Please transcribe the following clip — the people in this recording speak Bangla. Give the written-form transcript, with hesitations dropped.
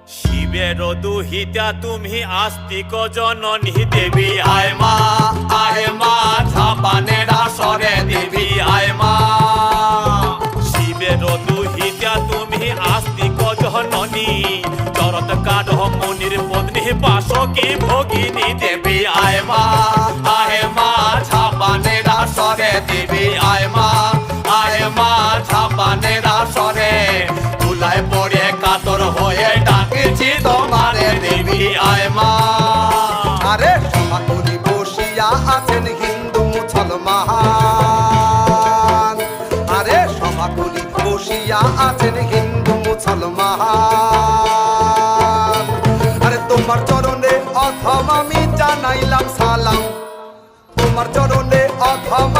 শিবের দুহিতা তুমি আস্তিক জননী দেবী আয় মা ঝাপানের আসরে দেবী আয় মা। শিবের দুহিতা তুমি আস্তিক জননী চরত কাঠ মুনির পত্নী বাসকি ভগিনী দেবী আয় মা ঝাপানের আসরে দেবী আয় মা ঝাপানের আসরে তুলায় পড়ে কাতর হয়ে ডাকেছি তোমারে দেবী আয় মা। আরে সমাকুলি বসিয়া আছেন হিন্দু মুসলমান, আরে সমাকুলি বসিয়া আছেন হিন্দু মুসলমান। আরে তোমার চরণে অথম আমি জানাইলাম সালাম, তোমার চরণে অথম